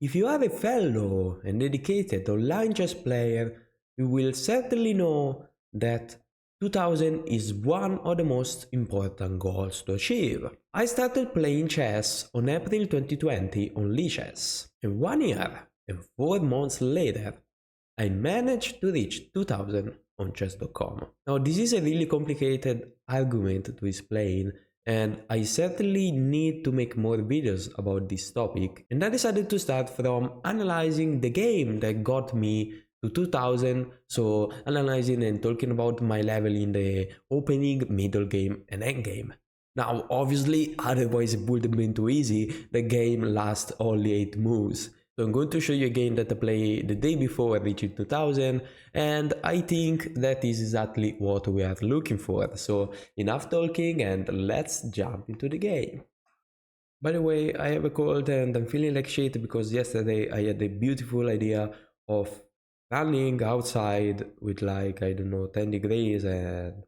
If you are a fellow and dedicated online chess player, you will certainly know that 2000 is one of the most important goals to achieve. I started playing chess on April 2020 on Lichess, and 1 year and 4 months later, I managed to reach 2000 on chess.com. Now, this is a really complicated argument to explain, and I certainly need to make more videos about this topic, and I decided to start from analyzing the game that got me to 2000, so analyzing and talking about my level in the opening, middle game and end game. Now obviously, otherwise it would have been too easy, the game lasts only 8 moves. So I'm going to show you a game that I played the day before reaching 2000, and I think that is exactly what we are looking for. So enough talking and let's jump into the game. By the way, I have a cold and I'm feeling like shit because yesterday I had a beautiful idea of running outside with like, I don't know, 10 degrees and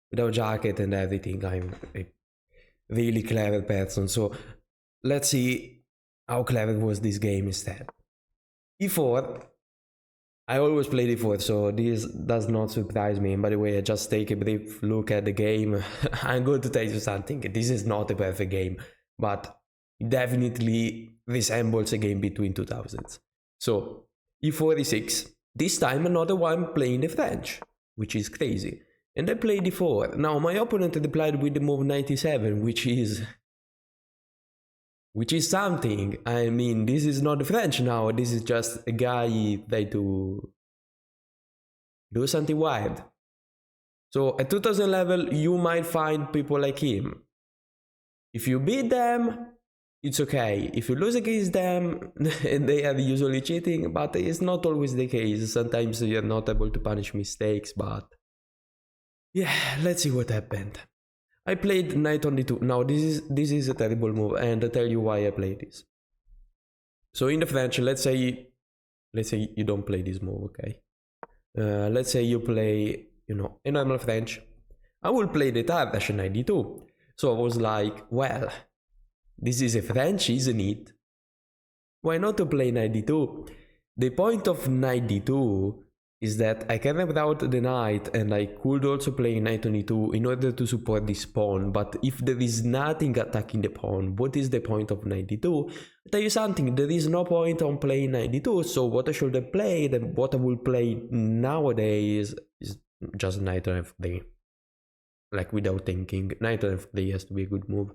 without jacket and everything. I'm a really clever person. So let's see how clever was this game instead. E4, I always play E4, so this does not surprise me. And by the way, I just take a brief look at the game. I'm going to tell you something. This is not a perfect game, but it definitely resembles a game between 2000s. So E4, E6. This time another one playing the French, which is crazy. And I played E4. Now my opponent replied with the move 97, which is something. I mean, this is not French now, this is just a guy trying to do something wild. So at 2000 level, you might find people like him. If you beat them, it's okay. If you lose against them, they are usually cheating, but it's not always the case. Sometimes you're not able to punish mistakes, but yeah, let's see what happened. I played knight on d2. Now this is a terrible move, and I'll tell you why I played this. So in the French, let's say you don't play this move, okay? Let's say you play, a normal French. I will play the Tarrasch knight d2. So I was like, well, this is a French, isn't it? Why not to play knight d2? The point of knight d2 is that I can have out the knight, and I could also play knight on e2 in order to support this pawn, but if there is nothing attacking the pawn, what is the point of knight d2? I'll tell you something, there is no point on playing knight d2, so what I should have played, and what I will play nowadays is just knight on f3. Like without thinking, knight on f3 has to be a good move.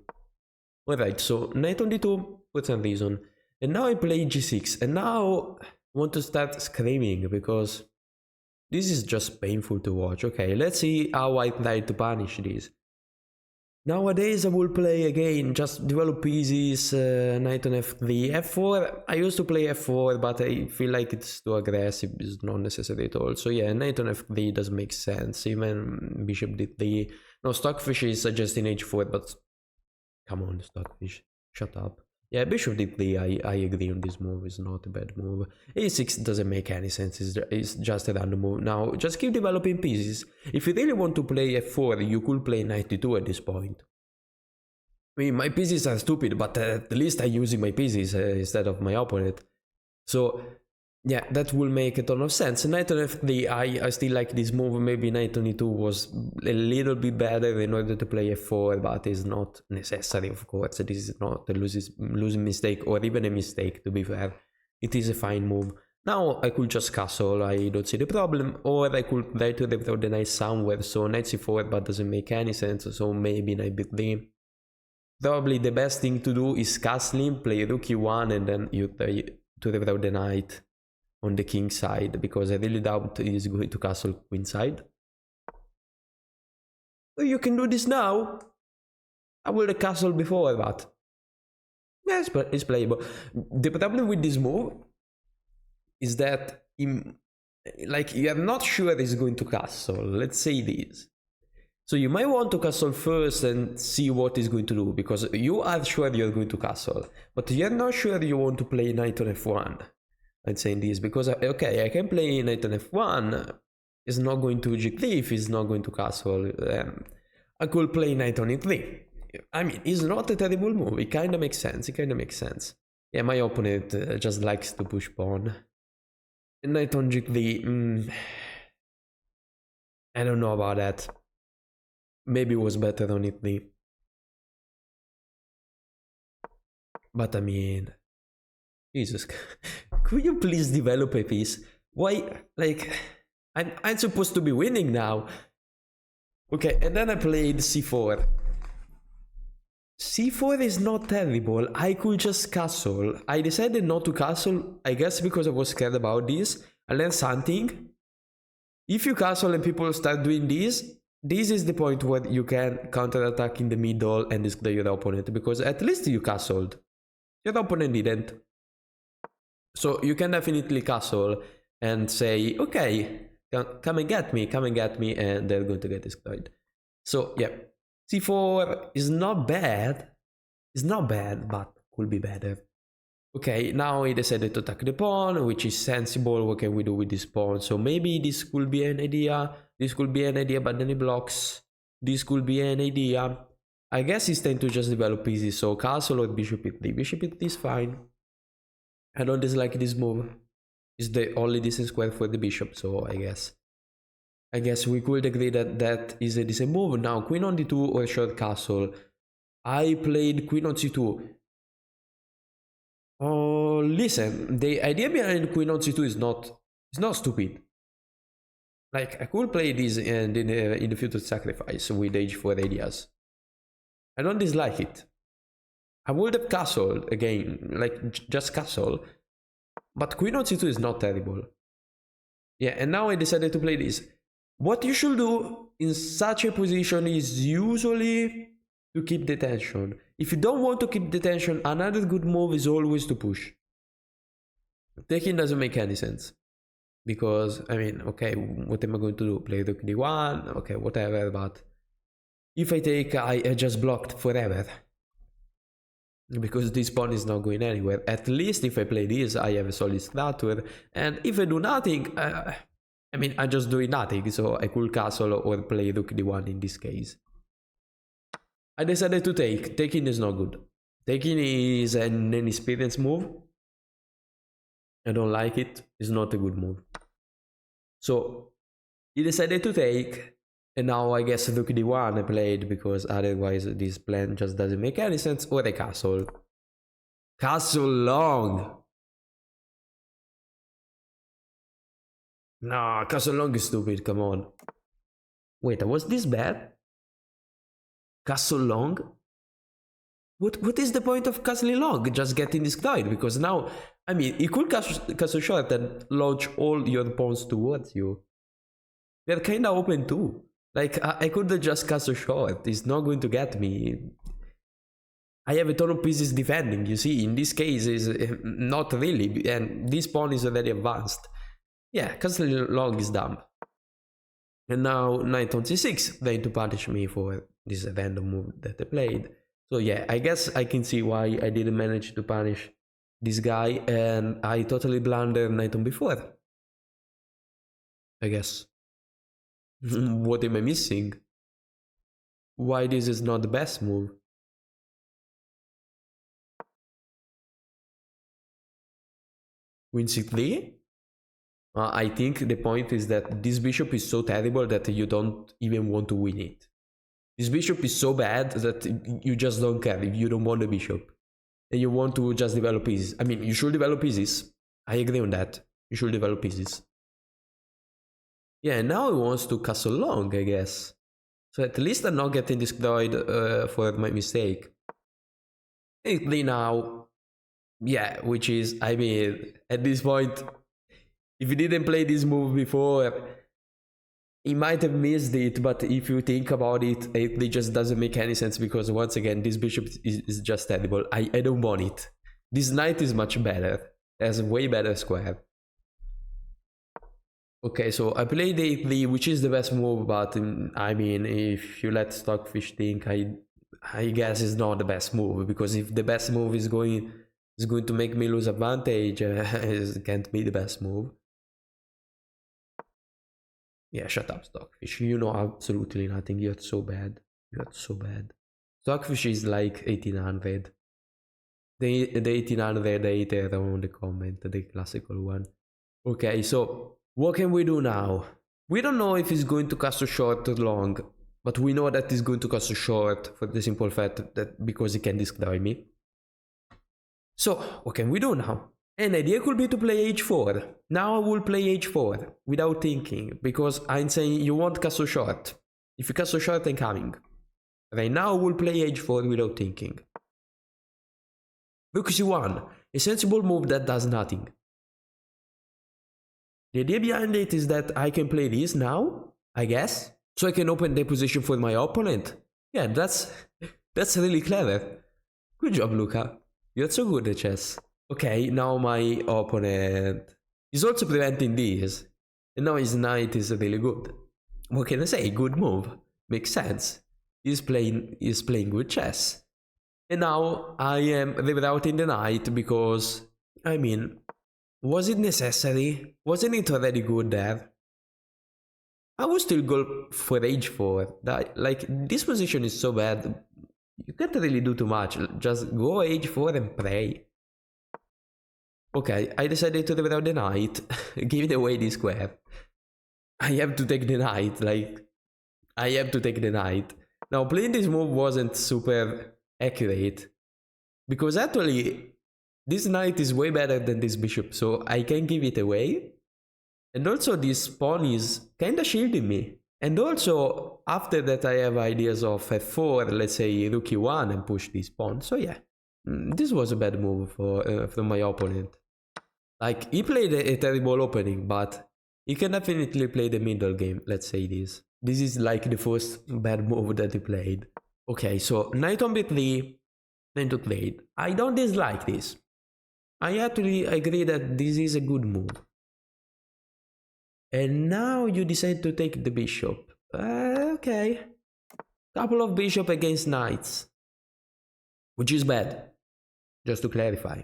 Alright, so knight on d2 for some reason, and now I play g6, and now I want to start screaming because this is just painful to watch. Okay, let's see how I try to punish this. Nowadays I will play again, just develop pieces, knight on f3, f4, I used to play f4, but I feel like it's too aggressive, it's not necessary at all. So yeah, knight on f3 does make sense, even bishop d3. No, Stockfish is suggesting h4, but come on, Stockfish, shut up. Yeah, bishop d3, I agree on this move, it's not a bad move. a6 doesn't make any sense, it's just a random move. Now, just keep developing pieces. If you really want to play f4, you could play knight d2 at this point. I mean, my pieces are stupid, but at least I'm using my pieces instead of my opponent. So, yeah, that will make a ton of sense. Knight on f3, I still like this move. Maybe knight on e2 was a little bit better in order to play f4, but it's not necessary, of course. This is not a losing mistake or even a mistake, to be fair. It is a fine move. Now I could just castle, I don't see the problem, or I could try to reroute the knight somewhere, so knight c4, but doesn't make any sense, so maybe knight b3. Probably the best thing to do is castling, play rook e1, and then you try to reroute the knight on the king side, because I really doubt he is going to castle queen side. Oh, you can do this now? I would have castled before, but yes, but it's playable. The problem with this move is that you are not sure he's going to castle. Let's say this. So you might want to castle first and see what he's going to do, because you are sure you're going to castle, but you're not sure you want to play knight on f1. I'm saying this because, okay, I can play knight on f1, it's not going to g3 if he's not going to castle. I could play knight on e3. I mean, it's not a terrible move, it kind of makes sense, Yeah, my opponent just likes to push pawn. And knight on g3, I don't know about that. Maybe it was better on e3. But I mean, Jesus, could you please develop a piece? Why, like, I'm supposed to be winning now. Okay, and then I played c4. c4 is not terrible. I could just castle. I decided not to castle, I guess because I was scared about this. I learned something. If you castle and people start doing this is the point where you can counterattack in the middle and destroy your opponent, because at least you castled. Your opponent didn't. So you can definitely castle and say, okay, come and get me, and they're going to get destroyed. So yeah, c4 is not bad. It's not bad, but could be better. Okay, now he decided to attack the pawn, which is sensible. What can we do with this pawn? So maybe this could be an idea. This could be an idea, but then he blocks. This could be an idea. I guess he's trying to just develop pieces. So castle or bishop e3. Bishop e3 is fine. I don't dislike this move. It's the only decent square for the bishop, so I guess we could agree that that is a decent move. Now, queen on d2 or short castle. I played queen on c2. Oh, listen, the idea behind queen on c2 is not stupid. Like, I could play this in the future sacrifice with h4 ideas. I don't dislike it. I would have castled again, like just castle. But queen on c2 is not terrible. Yeah, and now I decided to play this. What you should do in such a position is usually to keep the tension. If you don't want to keep the tension, another good move is always to push. Taking doesn't make any sense. Because, I mean, okay, what am I going to do? Play rook d1? Okay, whatever, but if I take, I just blocked forever. Because this pawn is not going anywhere. At least if I play this, I have a solid structure. And if I do nothing, I mean, I'm just doing nothing. So I could castle or play rook d1 in this case. I decided to take. Taking is not good. Taking is an inexperienced move. I don't like it. It's not a good move. So he decided to take. And now I guess rook d1 I played, because otherwise this plan just doesn't make any sense. Or a castle. Castle long. No, castle long is stupid, come on. Wait, was this bad? Castle long? What is the point of castle long? Just getting destroyed, because now, I mean, you could castle short and launch all your pawns towards you. They're kinda open too. Like, I could just castle short, it's not going to get me. I have a ton of pieces defending, you see, in this case is not really, and this pawn is already advanced. Yeah, castle long is dumb. And now knight on c6, trying to punish me for this random move that I played. So yeah, I guess I can see why I didn't manage to punish this guy, and I totally blundered knight on b4. I guess. What am I missing? Why this is not the best move? Queen c3? I think the point is that this bishop is so terrible that you don't even want to win it. This bishop is so bad that you just don't care if you don't want the bishop. And you want to just develop pieces. I mean, you should develop pieces. I agree on that. You should develop pieces. Yeah, now he wants to castle long, I guess. So at least I'm not getting destroyed for my mistake. Technically now, yeah, which is, I mean, at this point, if you didn't play this move before, he might have missed it, but if you think about it, it just doesn't make any sense, because once again, this bishop is just terrible. I don't want it. This knight is much better. It has a way better square. Okay, so I played a3, which is the best move, but I mean, if you let Stockfish think, I guess it's not the best move, because if the best move is going to make me lose advantage, it can't be the best move. Yeah, shut up, Stockfish. You know absolutely nothing. You're so bad. You're so bad. Stockfish is like 1800. the 1808 on the comment, the classical one. Okay, so what can we do now? We don't know if he's going to cast a short or long, but we know that he's going to cast a short for the simple fact that because he can destroy me. So what can we do now? An idea could be to play h4. Now I will play h4 without thinking, because I'm saying you want castle short. If you castle short, I'm coming. Right now I will play h4 without thinking. Rook c1, a sensible move that does nothing. The idea behind it is that I can play this now, I guess, so I can open the position for my opponent. Yeah, that's really clever. Good job, Luca. You're so good at chess. Okay, now my opponent is also preventing this, and now his knight is really good. What can I say? Good move. Makes sense. He's playing good chess. And now I am rerouting the knight because, I mean, was it necessary? Wasn't it already good there? I would still go for h4. Like, this position is so bad. You can't really do too much. Just go h4 and pray. Okay, I decided to reroute the knight. Give away the square. I have to take the knight. Like, I have to take the knight. Now, playing this move wasn't super accurate, because actually this knight is way better than this bishop, so I can give it away. And also this pawn is kinda shielding me. And also after that I have ideas of f4, let's say rook e1 and push this pawn. So yeah, this was a bad move from my opponent. Like, he played a terrible opening, but he can definitely play the middle game, let's say this. This is like the first bad move that he played. Okay, so knight on b3, then to trade. I don't dislike this. I actually agree that this is a good move. And now you decide to take the bishop. Okay. Couple of bishop against knights, which is bad, just to clarify.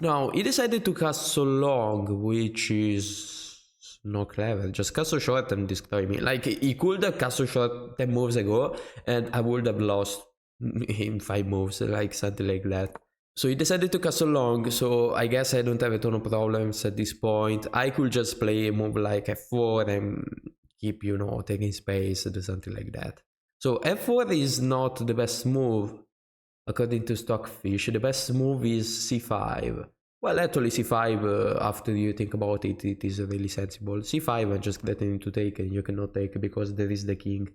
Now, he decided to castle long, which is not clever. Just castle short and destroy me. Like, he could have castle short 10 moves ago, and I would have lost in 5 moves, like something like that. So he decided to castle long, so I guess I don't have a ton of problems at this point. I could just play a move like f4 and keep, you know, taking space or do something like that. So f4 is not the best move, according to Stockfish. The best move is c5. Well, actually c5, after you think about it, it is really sensible. c5 and just threatening to take, and you cannot take because there is the king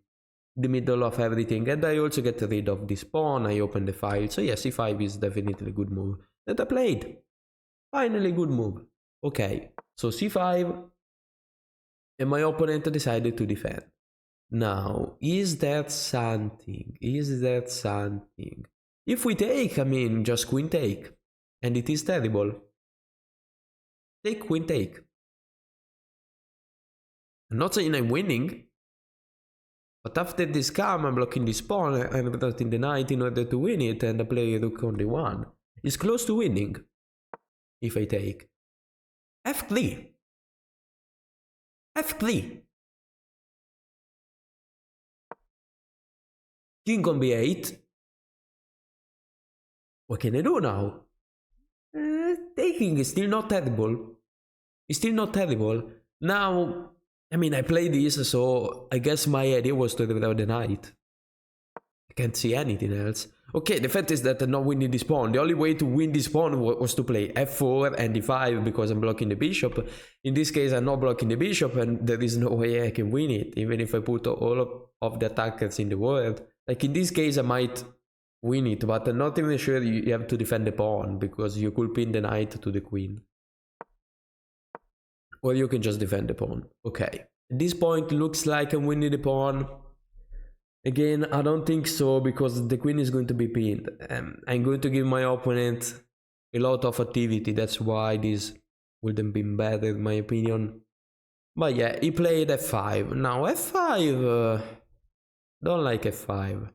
in the middle of everything. And I also get rid of this pawn, I open the file. So yeah, c5 is definitely a good move that I played. Finally, good move. Okay, so c5, and my opponent decided to defend. Now, is that something? Is that something? If we take, I mean, just queen take, and it is terrible. Take queen take. I'm not saying I'm winning, but after this come, I'm blocking this pawn and rotating the knight in order to win it, and I play rook on d1. It's close to winning if I take. f3. f3. King on b8. What can I do now? Taking is still not terrible. It's still not terrible. Now, I mean, I played this, so I guess my idea was to reroute the knight. I can't see anything else. Okay, the fact is that I'm not winning this pawn. The only way to win this pawn was to play f4 and d5 because I'm blocking the bishop. In this case, I'm not blocking the bishop, and there is no way I can win it, even if I put all of the attackers in the world. Like, in this case, I might win it, but I'm not even sure you have to defend the pawn, because you could pin the knight to the queen. Or you can just defend the pawn. Okay. At this point, looks like I'm winning the pawn. Again, I don't think so, because the queen is going to be pinned. I'm going to give my opponent a lot of activity. That's why this wouldn't be better, in my opinion. But yeah, he played f5. Now, f5... don't like f5.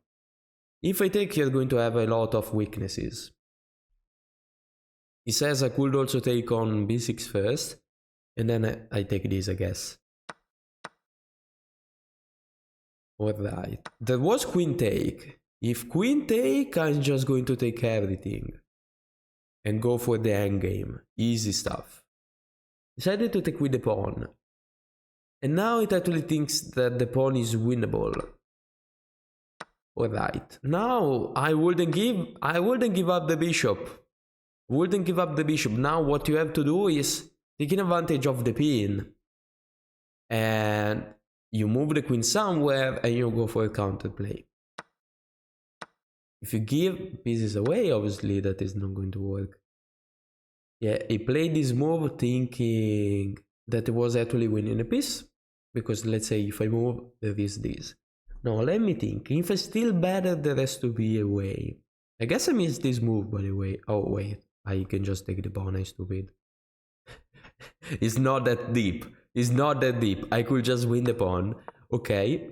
If I take, you're going to have a lot of weaknesses. He says I could also take on b6 first, and then I take this, I guess. Alright. There was queen take. If queen take, I'm just going to take everything. and go for the endgame. Easy stuff. Decided to take with the pawn. And now it actually thinks that the pawn is winnable. Alright. Now I wouldn't give up the bishop. Wouldn't give up the bishop. Now what you have to do is taking advantage of the pin. And you move the queen somewhere and you go for a counterplay. If you give pieces away, obviously that is not going to work. Yeah, he played this move thinking that he was actually winning a piece. Because let's say if I move, there is this. Now let me think. If I still better, there has to be a way. I guess I missed this move, by the way. Oh wait, I can just take the pawn. I'm stupid. It's not that deep. It's not that deep. I could just win the pawn. Okay.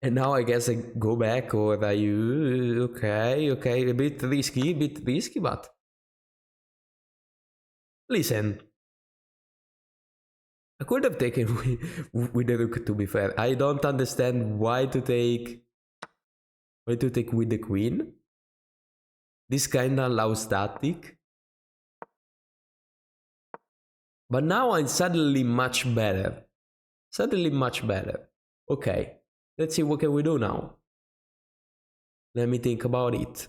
And now I guess I go back, or I... Okay, a bit risky, but... Listen. I could have taken with the rook, to be fair. I don't understand why to take with the queen. This kinda allows static. But now I'm suddenly much better. Okay, let's see what can we do now. Let me think about it.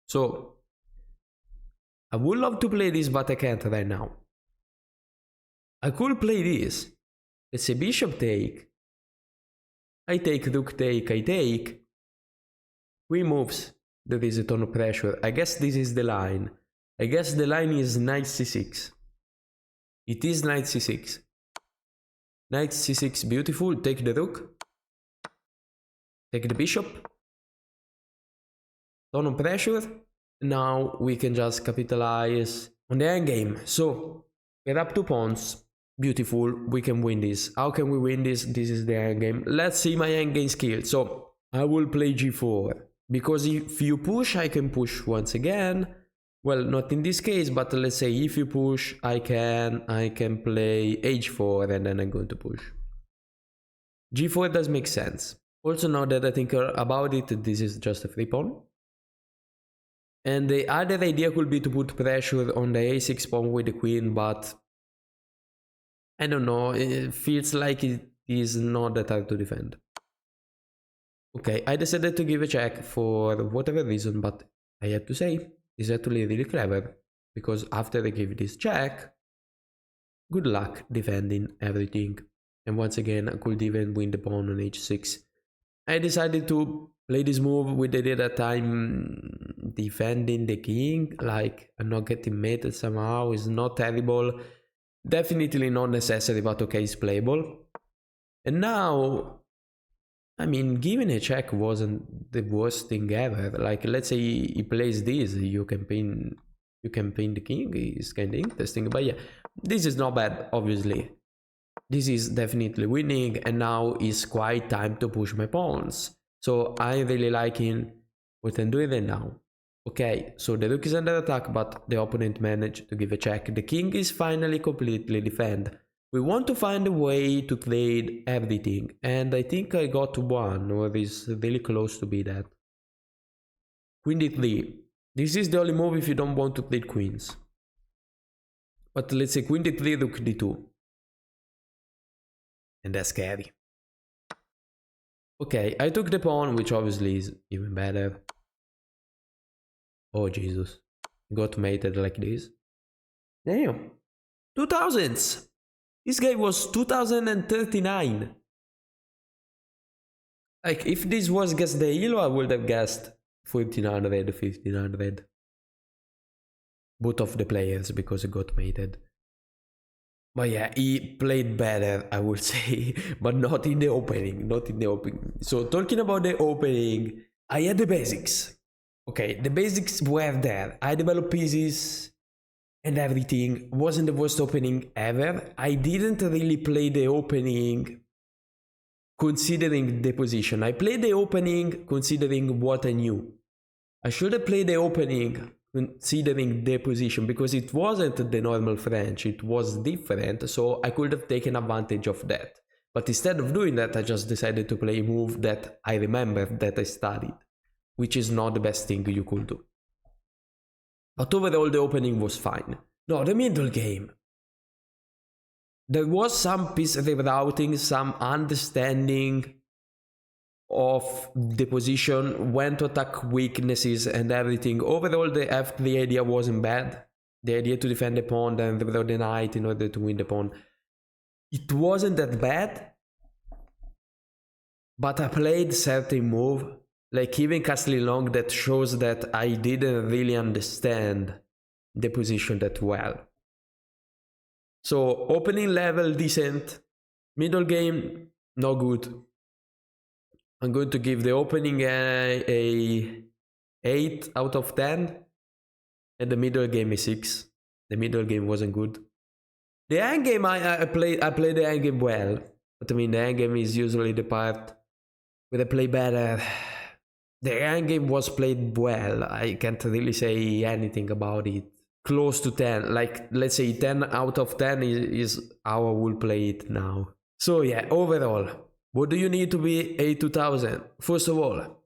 So, I would love to play this, but I can't right now. I could play this. Let's say bishop take. I take, rook take, I take. Queen moves. There is a ton of pressure. I guess this is the line. I guess the line is knight c6. It is knight c6. Knight c6, beautiful. Take the rook. Take the bishop. Ton of pressure. Now we can just capitalize on the endgame. So, get up 2 pawns. Beautiful, we can win this. How can we win this? This is the endgame. Let's see my endgame skill. So, I will play g4. Because if you push, I can push once again. Well, not in this case, but let's say if you push, I can play h4 and then I'm going to push. g4 does make sense. Also, now that I think about it, this is just a free pawn. And the other idea could be to put pressure on the a6 pawn with the queen, but I don't know, it feels like it is not that hard to defend. Okay, I decided to give a check for whatever reason, but I have to say, it's actually really clever, because after I give this check, good luck defending everything. And once again, I could even win the pawn on h6. I decided to play this move with the idea that I'm defending the king, like I'm not getting mated somehow, it's not terrible. Definitely not necessary, but okay, it's playable. And now, I mean, giving a check wasn't the worst thing ever. Like, let's say he plays this, you can pin the king, it's kind of interesting. But yeah, this is not bad, obviously. This is definitely winning, and now it's quite time to push my pawns. So I'm really liking what I'm doing right now. Okay, so the rook is under attack, but the opponent managed to give a check. The king is finally completely defended. We want to find a way to trade everything, and I think I got one, or is really close to be that. Queen d3. This is the only move if you don't want to trade queens. But let's say queen d3, rook d2. And that's scary. Okay, I took the pawn, which obviously is even better. Oh Jesus, got mated like this. Damn, 2000s. This guy was 2039. Like, if this was Guess the Hilo, I would have guessed 1400, 1500. Both of the players, because he got mated. But yeah, he played better, I would say, but not in the opening, So talking about the opening, I had the basics. Okay, the basics were there. I developed pieces and everything. Wasn't the worst opening ever. I didn't really play the opening considering the position. I played the opening considering what I knew. I should have played the opening considering the position, because it wasn't the normal French, it was different, so I could have taken advantage of that. But instead of doing that, I just decided to play a move that I remember that I studied, which is not the best thing you could do. But overall the opening was fine. No, the middle game. There was some piece rerouting, some understanding of the position, when to attack weaknesses and everything. Overall the F3 idea wasn't bad. The idea to defend the pawn and reroute the knight in order to win the pawn. It wasn't that bad. But I played certain move, like even Castle Long, that shows that I didn't really understand the position that well. So opening level decent, middle game no good. I'm going to give the opening a 8 out of 10, and the middle game a 6. The middle game wasn't good. The endgame I played the endgame well, but I mean the endgame is usually the part where I play better. The endgame was played well. I can't really say anything about it. Close to 10, like let's say 10 out of 10 is how I will play it now. So yeah, overall, what do you need to be a 2000? First of all,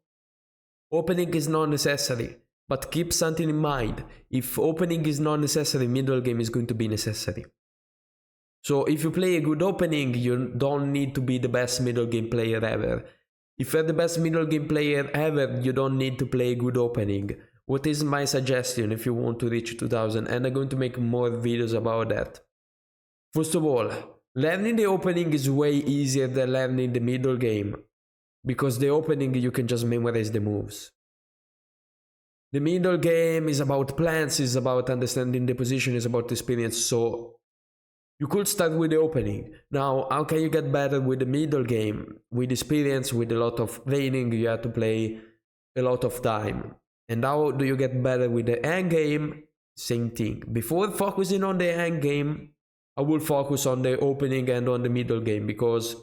opening is not necessary, but keep something in mind. If opening is not necessary, middle game is going to be necessary. So if you play a good opening, you don't need to be the best middle game player ever. If you're the best middle game player ever, you don't need to play a good opening. What is my suggestion if you want to reach 2000? And I'm going to make more videos about that. First of all, learning the opening is way easier than learning the middle game. Because the opening you can just memorize the moves. The middle game is about plans, is about understanding the position, is about experience. So you could start with the opening. Now, how can you get better with the middle game? With experience, with a lot of training, you have to play a lot of time. And how do you get better with the end game? Same thing. Before focusing on the end game, I will focus on the opening and on the middle game, because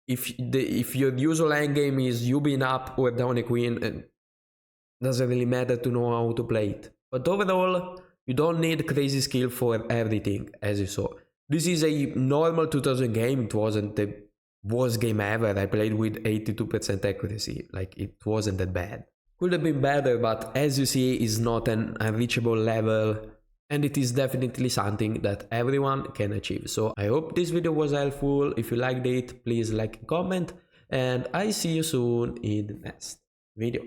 if your usual end game is you being up or down a queen, it doesn't really matter to know how to play it. But overall, you don't need crazy skill for everything, as you saw. This is a normal 2000 game. It wasn't the worst game ever. I played with 82% accuracy. Like, it wasn't that bad. Could have been better, but as you see, it's not an unreachable level, and it is definitely something that everyone can achieve. So I hope this video was helpful. If you liked it, please like and comment, and I see you soon in the next video.